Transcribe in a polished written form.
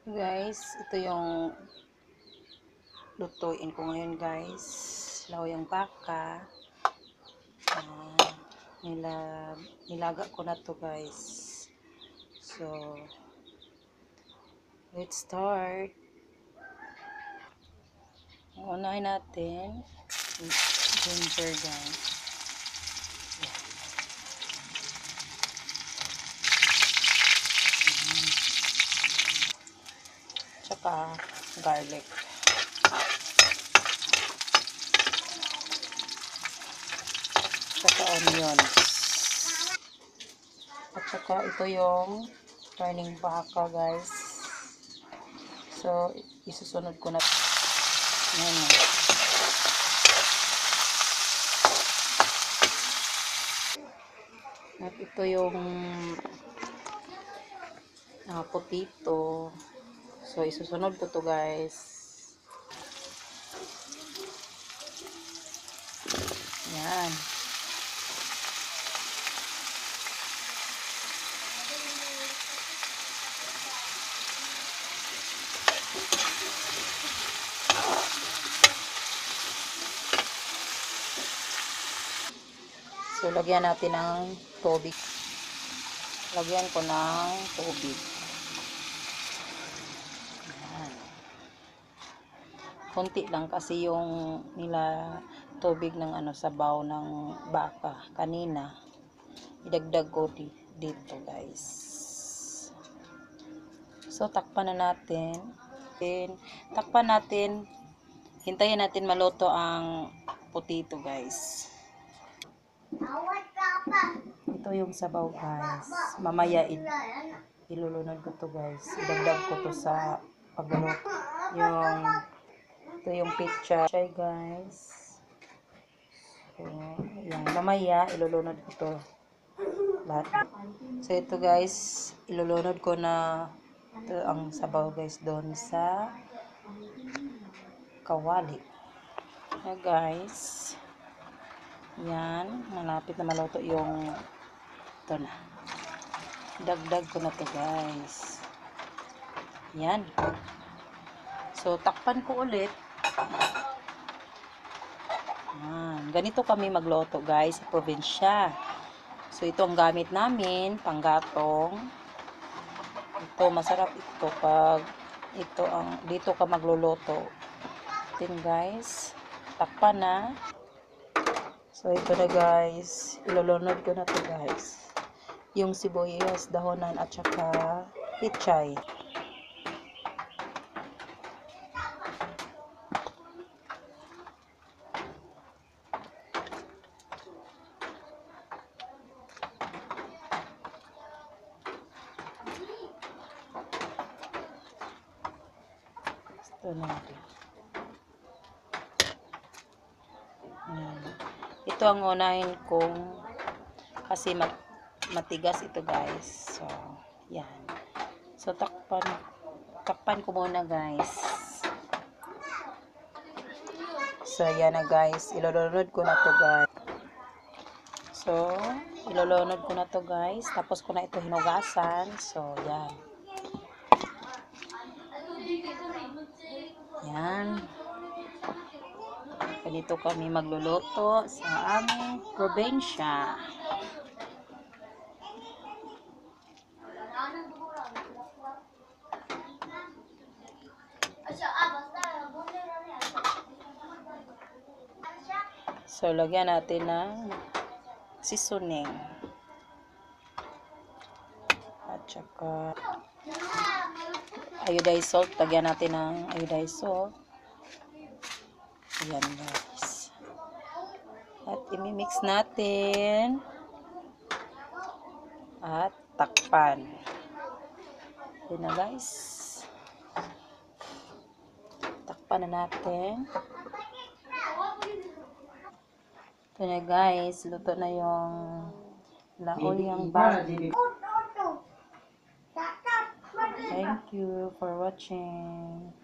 Guys, ito yung lutuin ko ngayon guys. Lauyang baka. Ah, nilaga ko na to guys. So, let's start. Unahin natin ginger guys. Tsaka garlic. Tsaka onions. At saka ito yung turning baka guys. So, isusunod ko na. Yan. At ito yung potato. So, isusunod ko to guys. Yan. So, lagyan natin ng tubig. Lagyan ko ng tubig. Yan. Konti lang kasi yung tubig ng sabaw ng baka kanina. Idagdag ko dito guys. So, takpan na natin. Takpan natin. Hintayin natin maluto ang potato guys. Ito yung sabaw guys. Mamaya ilulunod ko to guys. Idagdag ko to sa pagluluto. Ito yung picture guys. So, yan. Mamaya ilulunod ko to lahat. So ito guys, ilulunod ko na ito ang sabaw guys doon sa kawali. Guys. Yan, malapit na maluto yung ito na. Dagdag ko na to guys. Yan. So, takpan ko ulit. Yan. Ganito kami magluto guys sa probinsya. So, ito ang gamit namin, panggatong. Ito, masarap ito pag dito ka magluluto. Then guys, takpan na. So, ito na guys. Ilulunod ko na to guys. Yung sibuyas, dahonan, at saka pichay. Ito natin. Ayan. Ito ang unahin kong kasi matigas ito guys. So, yan. So, takpan ko muna guys. So, yan na guys. Ilulunod ko na to guys. So, ilulunod ko na to guys. Tapos ko na ito hinugasan. So, yan. Yan. Ganito kami magluluto sa aming probinsya. So, lagyan natin ng seasoning. At saka iodized salt. Lagyan natin ng iodized salt. Ayan guys. At imimix natin. At takpan. Ayan na guys. Takpan na natin. Ito na guys. Luto na yung laoyang baka. Thank you for watching.